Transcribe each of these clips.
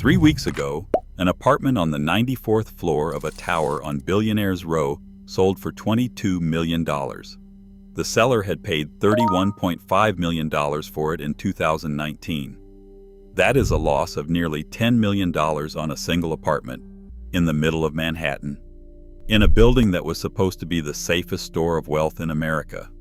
3 weeks ago, an apartment on the 94th floor of a tower on Billionaires Row sold for $22 million. The seller had paid $31.5 million for it in 2019. That is a loss of nearly $10 million on a single apartment in the middle of Manhattan, in a building that was supposed to be the safest store of wealth in America.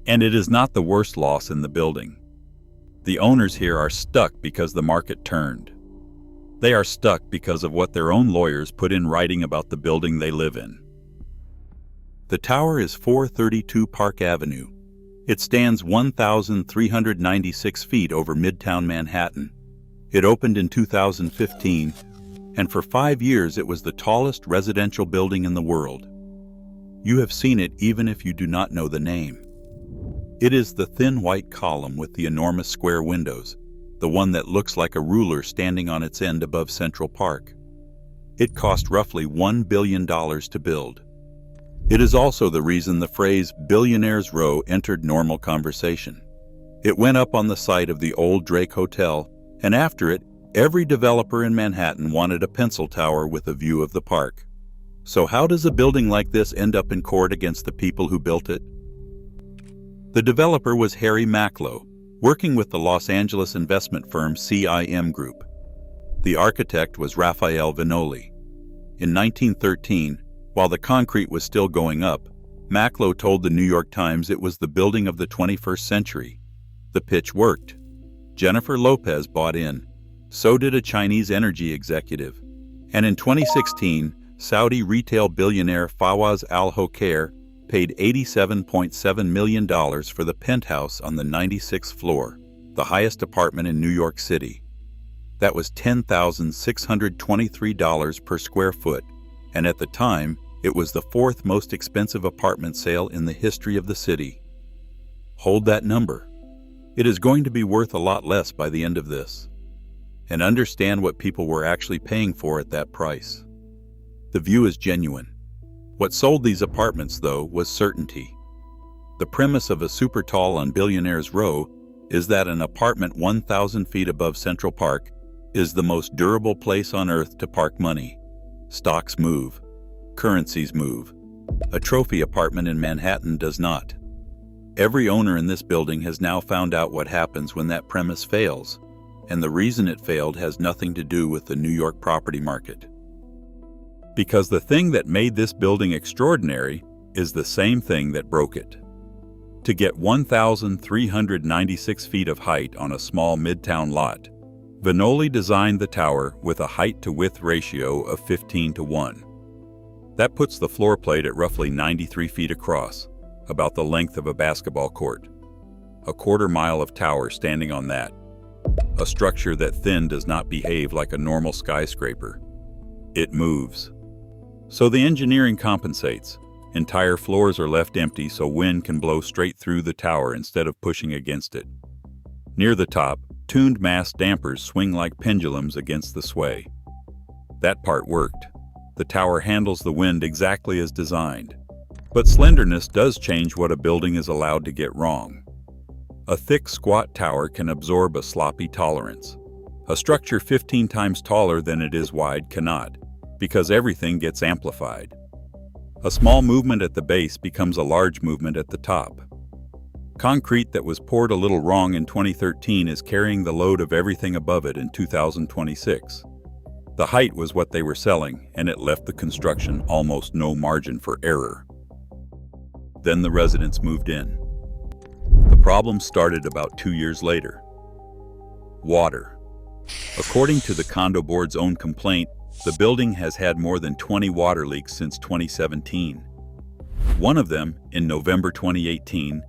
And it is not the worst loss in the building. The owners here are stuck because the market turned. They are stuck because of what their own lawyers put in writing about the building they live in. The tower is 432 Park Avenue. It stands 1,396 feet over Midtown Manhattan. It opened in 2015, and for 5 years it was the tallest residential building in the world. You have seen it even if you do not know the name. It is the thin white column with the enormous square windows, the one that looks like a ruler standing on its end above Central Park. It cost roughly $1 billion to build. It is also the reason the phrase Billionaires Row entered normal conversation. It went up on the site of the old Drake Hotel, and after it, every developer in Manhattan wanted a pencil tower with a view of the park. So how does a building like this end up in court against the people who built it? The developer was Harry Macklowe, working with the Los Angeles investment firm CIM Group. The architect was Raphael Viñoly. In 1913, while the concrete was still going up, Macklowe told the New York Times it was the building of the 21st century. The pitch worked. Jennifer Lopez bought in. So did a Chinese energy executive. And in 2016, Saudi retail billionaire Fawaz Al-Hokair paid $87.7 million for the penthouse on the 96th floor, the highest apartment in New York City. That was $10,623 per square foot, and at the time, it was the fourth most expensive apartment sale in the history of the city. Hold that number. It is going to be worth a lot less by the end of this. And understand what people were actually paying for at that price. The view is genuine. What sold these apartments, though, was certainty. The premise of a super tall on Billionaires Row is that an apartment 1,000 feet above Central Park is the most durable place on earth to park money. Stocks move. Currencies move. A trophy apartment in Manhattan does not. Every owner in this building has now found out what happens when that premise fails, and the reason it failed has nothing to do with the New York property market. Because the thing that made this building extraordinary is the same thing that broke it. To get 1,396 feet of height on a small midtown lot, Viñoly designed the tower with a height-to-width ratio of 15:1. That puts the floor plate at roughly 93 feet across, about the length of a basketball court. A quarter-mile of tower standing on that. A structure that thin does not behave like a normal skyscraper. It moves. So the engineering compensates. Entire floors are left empty so wind can blow straight through the tower instead of pushing against it. Near the top, tuned mass dampers swing like pendulums against the sway. That part worked. The tower handles the wind exactly as designed. But slenderness does change what a building is allowed to get wrong. A thick, squat tower can absorb a sloppy tolerance. A structure 15 times taller than it is wide cannot, because everything gets amplified. A small movement at the base becomes a large movement at the top. Concrete that was poured a little wrong in 2013 is carrying the load of everything above it in 2026. The height was what they were selling, and it left the construction almost no margin for error. Then the residents moved in. The problem started about 2 years later. Water. According to the condo board's own complaint, the building has had more than 20 water leaks since 2017. One of them, in November 2018,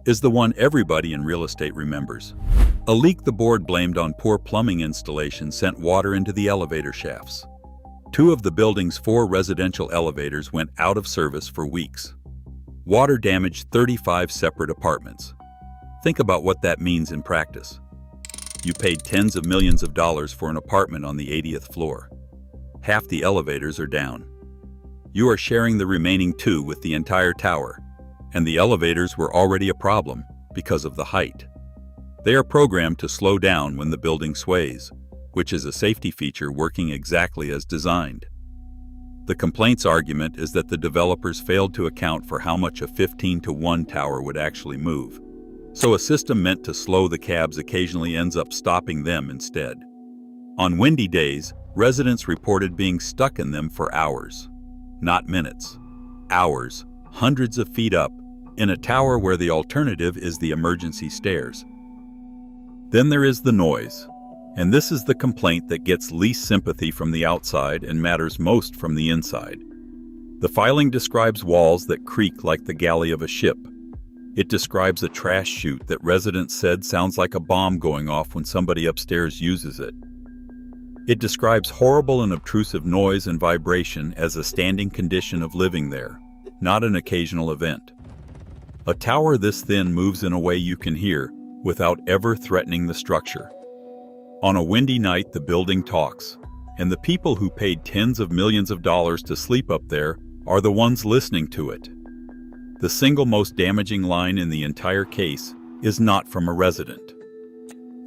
is the one everybody in real estate remembers. A leak the board blamed on poor plumbing installation sent water into the elevator shafts. 2 of the building's 4 residential elevators went out of service for weeks. Water damaged 35 separate apartments. Think about what that means in practice. You paid tens of millions of dollars for an apartment on the 80th floor. Half the elevators are down. You are sharing the remaining 2 with the entire tower, and the elevators were already a problem because of the height. They are programmed to slow down when the building sways. which is a safety feature working exactly as designed. The complaint's argument is that the developers failed to account for how much a 15-to-1 tower would actually move, so a system meant to slow the cabs occasionally ends up stopping them instead. On windy days, residents reported being stuck in them for hours. Not minutes. Hours, hundreds of feet up, in a tower where the alternative is the emergency stairs. Then there is the noise. And this is the complaint that gets least sympathy from the outside and matters most from the inside. The filing describes walls that creak like the galley of a ship. It describes a trash chute that residents said sounds like a bomb going off when somebody upstairs uses it. It describes horrible and obtrusive noise and vibration as a standing condition of living there, not an occasional event. A tower this thin moves in a way you can hear without ever threatening the structure. On a windy night, the building talks, and the people who paid tens of millions of dollars to sleep up there are the ones listening to it. The single most damaging line in the entire case is not from a resident.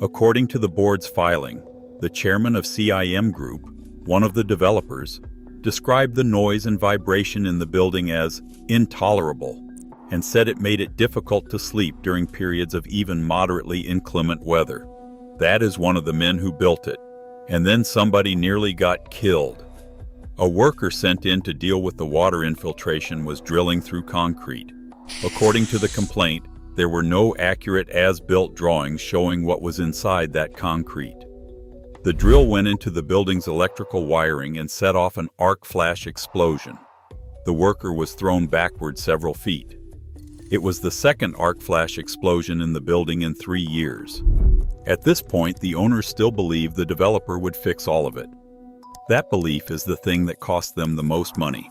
According to the board's filing, the chairman of CIM Group, one of the developers, described the noise and vibration in the building as intolerable and said it made it difficult to sleep during periods of even moderately inclement weather. That is one of the men who built it. And then somebody nearly got killed. A worker sent in to deal with the water infiltration was drilling through concrete. According to the complaint, there were no accurate as-built drawings showing what was inside that concrete. The drill went into the building's electrical wiring and set off an arc flash explosion. The worker was thrown backward several feet. It was the second arc flash explosion in the building in 3 years. At this point, the owners still believe the developer would fix all of it. That belief is the thing that cost them the most money.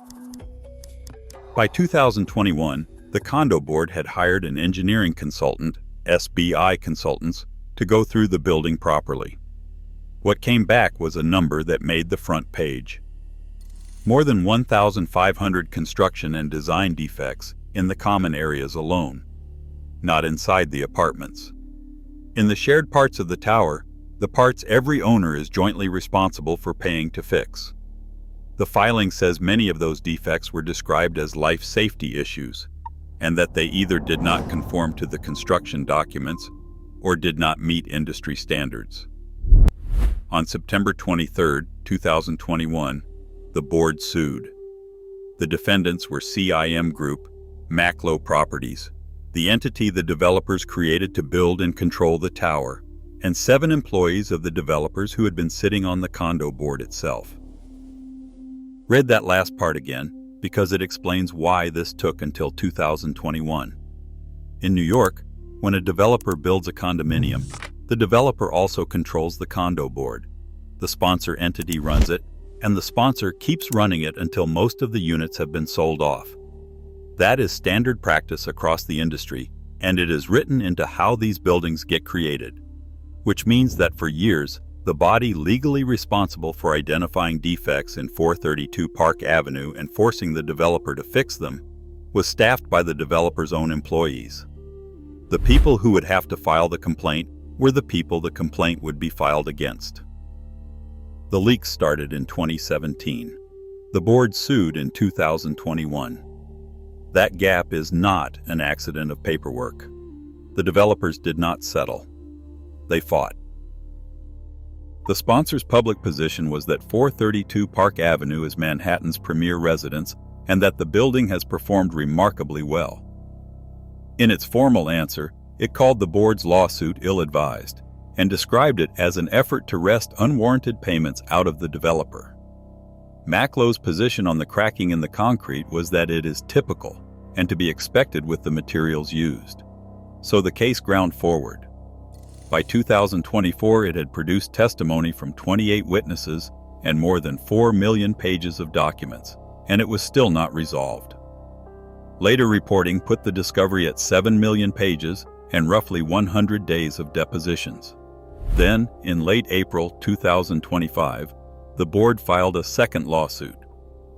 By 2021, the condo board had hired an engineering consultant, SBI Consultants, to go through the building properly. What came back was a number that made the front page. More than 1,500 construction and design defects in the common areas alone, not inside the apartments. In the shared parts of the tower, the parts every owner is jointly responsible for paying to fix. The filing says many of those defects were described as life safety issues, and that they either did not conform to the construction documents or did not meet industry standards. On September 23, 2021, the board sued. The defendants were CIM Group, Maclo Properties, the entity the developers created to build and control the tower, and 7 employees of the developers who had been sitting on the condo board itself. Read that last part again, because it explains why this took until 2021. In New York, when a developer builds a condominium, the developer also controls the condo board. The sponsor entity runs it, and the sponsor keeps running it until most of the units have been sold off. That is standard practice across the industry, and it is written into how these buildings get created, which means that for years, the body legally responsible for identifying defects in 432 Park Avenue and forcing the developer to fix them was staffed by the developer's own employees. The people who would have to file the complaint were the people the complaint would be filed against. The leaks started in 2017. The board sued in 2021. That gap is not an accident of paperwork. The developers did not settle. They fought. The sponsor's public position was that 432 Park Avenue is Manhattan's premier residence and that the building has performed remarkably well. In its formal answer, it called the board's lawsuit ill-advised and described it as an effort to wrest unwarranted payments out of the developer. Maclo's position on the cracking in the concrete was that it is typical and to be expected with the materials used. So the case ground forward. By 2024, it had produced testimony from 28 witnesses and more than 4 million pages of documents, and it was still not resolved. Later reporting put the discovery at 7 million pages and roughly 100 days of depositions. Then, in late April 2025, the board filed a second lawsuit.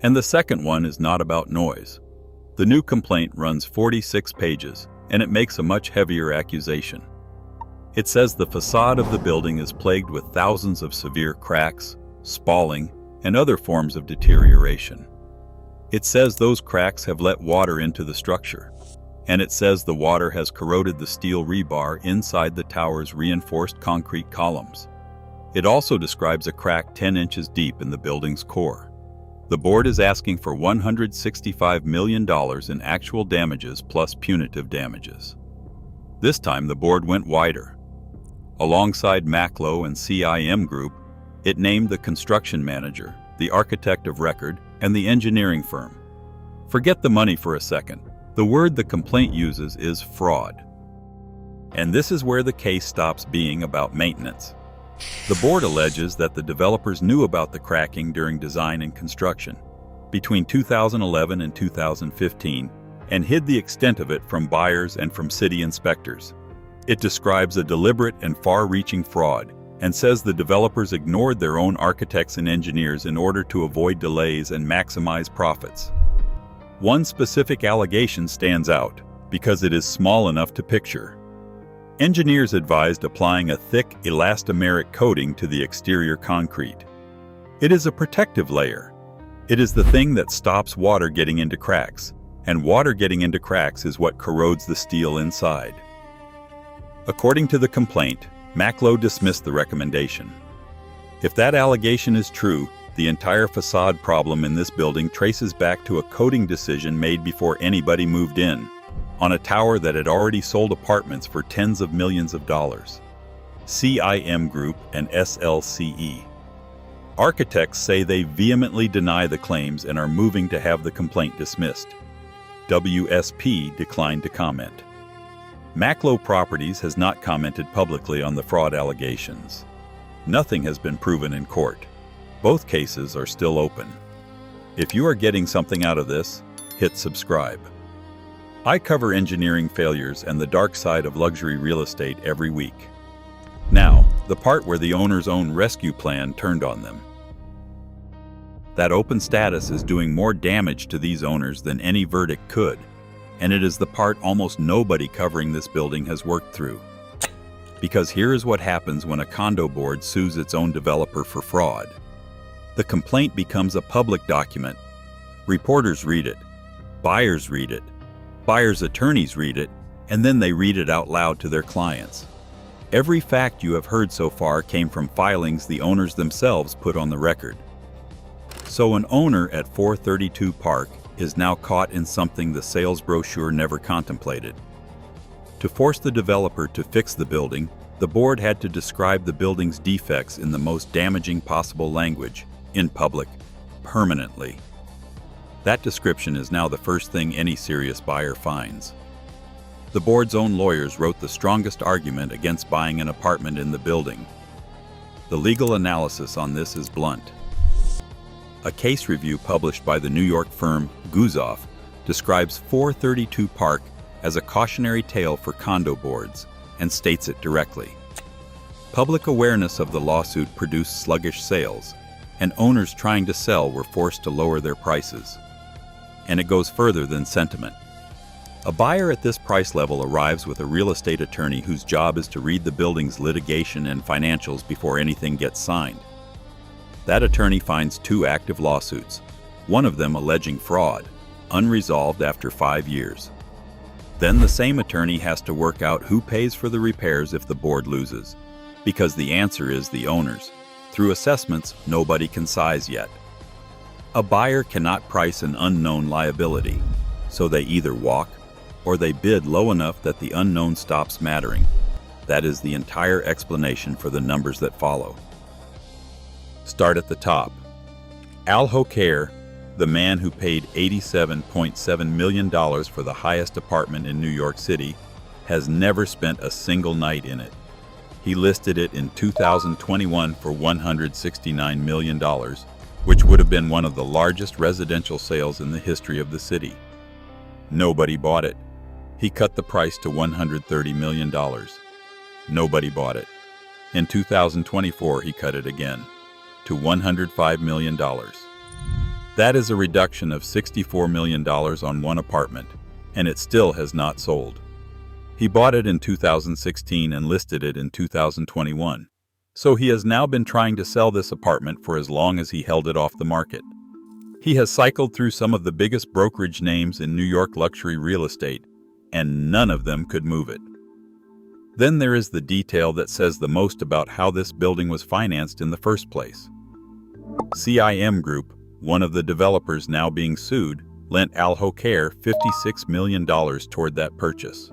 And the second one is not about noise. The new complaint runs 46 pages, and it makes a much heavier accusation. It says the facade of the building is plagued with thousands of severe cracks, spalling, and other forms of deterioration. It says those cracks have let water into the structure, and it says the water has corroded the steel rebar inside the tower's reinforced concrete columns. It also describes a crack 10 inches deep in the building's core. The board is asking for $165 million in actual damages plus punitive damages. This time the board went wider. Alongside Maklo and CIM Group, it named the construction manager, the architect of record, and the engineering firm. Forget the money for a second. The word the complaint uses is fraud. And this is where the case stops being about maintenance. The board alleges that the developers knew about the cracking during design and construction between 2011 and 2015 and hid the extent of it from buyers and from city inspectors. It describes a deliberate and far-reaching fraud and says the developers ignored their own architects and engineers in order to avoid delays and maximize profits. One specific allegation stands out because it is small enough to picture. Engineers advised applying a thick elastomeric coating to the exterior concrete. It is a protective layer. It is the thing that stops water getting into cracks, and water getting into cracks is what corrodes the steel inside. According to the complaint, Maklo dismissed the recommendation. If that allegation is true, the entire facade problem in this building traces back to a coating decision made before anybody moved in, on a tower that had already sold apartments for tens of millions of dollars. CIM Group and SLCE. Architects say they vehemently deny the claims and are moving to have the complaint dismissed. WSP declined to comment. Maklo Properties has not commented publicly on the fraud allegations. Nothing has been proven in court. Both cases are still open. If you are getting something out of this, hit subscribe. I cover engineering failures and the dark side of luxury real estate every week. Now, the part where the owner's own rescue plan turned on them. That open status is doing more damage to these owners than any verdict could, and it is the part almost nobody covering this building has worked through. Because here is what happens when a condo board sues its own developer for fraud. The complaint becomes a public document. Reporters read it. Buyers read it. Buyers' attorneys read it, and then they read it out loud to their clients. Every fact you have heard so far came from filings the owners themselves put on the record. So an owner at 432 Park is now caught in something the sales brochure never contemplated. To force the developer to fix the building, the board had to describe the building's defects in the most damaging possible language, in public, permanently. That description is now the first thing any serious buyer finds. The board's own lawyers wrote the strongest argument against buying an apartment in the building. The legal analysis on this is blunt. A case review published by the New York firm Guzoff describes 432 Park as a cautionary tale for condo boards and states it directly. Public awareness of the lawsuit produced sluggish sales, and owners trying to sell were forced to lower their prices. And it goes further than sentiment. A buyer at this price level arrives with a real estate attorney whose job is to read the building's litigation and financials before anything gets signed. That attorney finds 2 active lawsuits, one of them alleging fraud, unresolved after 5 years. Then the same attorney has to work out who pays for the repairs if the board loses, because the answer is the owners. Through assessments, nobody can size yet. A buyer cannot price an unknown liability, so they either walk or they bid low enough that the unknown stops mattering. That is the entire explanation for the numbers that follow. Start at the top. Al Hocaire, the man who paid $87.7 million for the highest apartment in New York City, has never spent a single night in it. He listed it in 2021 for $169 million, which would have been one of the largest residential sales in the history of the city. Nobody bought it. He cut the price to $130 million. Nobody bought it. In 2024, he cut it again to $105 million. That is a reduction of $64 million on one apartment, and it still has not sold. He bought it in 2016 and listed it in 2021. So he has now been trying to sell this apartment for as long as he held it off the market. He has cycled through some of the biggest brokerage names in New York luxury real estate, and none of them could move it. Then there is the detail that says the most about how this building was financed in the first place. CIM Group, one of the developers now being sued, lent Al Hokair $56 million toward that purchase.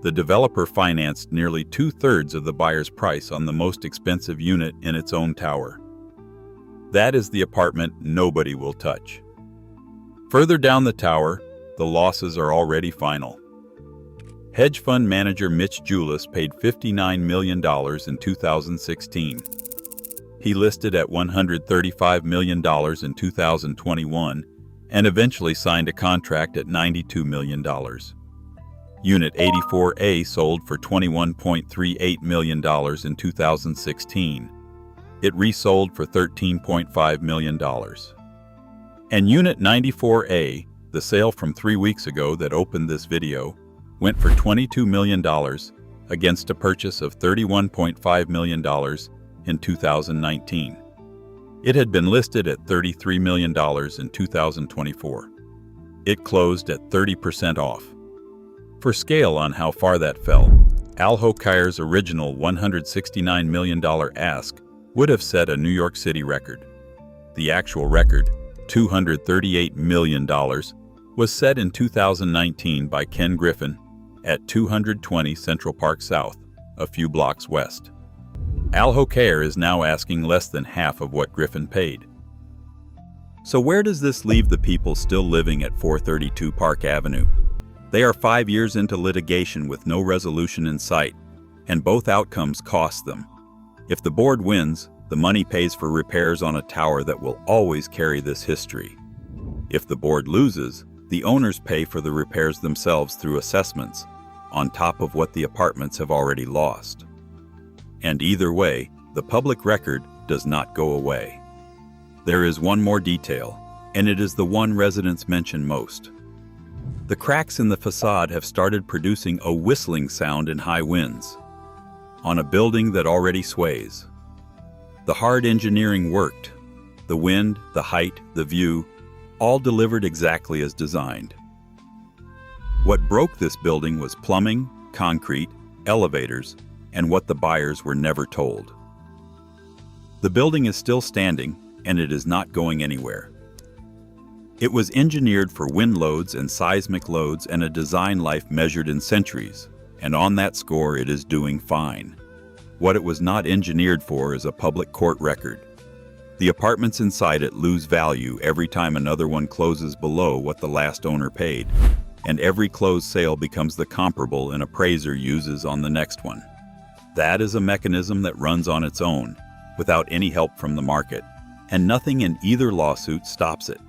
The developer financed nearly 2/3 of the buyer's price on the most expensive unit in its own tower. That is the apartment nobody will touch. Further down the tower, the losses are already final. Hedge fund manager Mitch Julis paid $59 million in 2016. He listed at $135 million in 2021 and eventually signed a contract at $92 million. Unit 84A sold for $21.38 million in 2016. It resold for $13.5 million. And Unit 94A, the sale from 3 weeks ago that opened this video, went for $22 million against a purchase of $31.5 million in 2019. It had been listed at $33 million in 2024. It closed at 30% off. For scale on how far that fell, Al Hokair's original $169 million ask would have set a New York City record. The actual record, $238 million, was set in 2019 by Ken Griffin at 220 Central Park South, a few blocks west. Al Hokair is now asking less than half of what Griffin paid. So where does this leave the people still living at 432 Park Avenue? They are 5 years into litigation with no resolution in sight, and both outcomes cost them. If the board wins, the money pays for repairs on a tower that will always carry this history. If the board loses, the owners pay for the repairs themselves through assessments, on top of what the apartments have already lost. And either way, the public record does not go away. There is one more detail, and it is the one residents mention most. The cracks in the facade have started producing a whistling sound in high winds, on a building that already sways. The hard engineering worked. The wind, the height, the view, all delivered exactly as designed. What broke this building was plumbing, concrete, elevators, and what the buyers were never told. The building is still standing, and it is not going anywhere. It was engineered for wind loads and seismic loads and a design life measured in centuries, and on that score it is doing fine. What it was not engineered for is a public court record. The apartments inside it lose value every time another one closes below what the last owner paid, and every closed sale becomes the comparable an appraiser uses on the next one. That is a mechanism that runs on its own, without any help from the market, and nothing in either lawsuit stops it.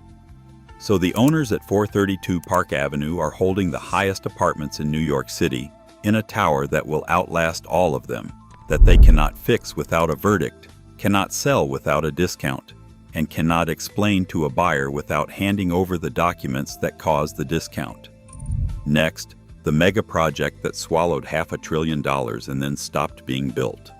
So the owners at 432 Park Avenue are holding the highest apartments in New York City in a tower that will outlast all of them, that they cannot fix without a verdict, cannot sell without a discount, and cannot explain to a buyer without handing over the documents that caused the discount. Next, the mega project that swallowed $500 billion and then stopped being built.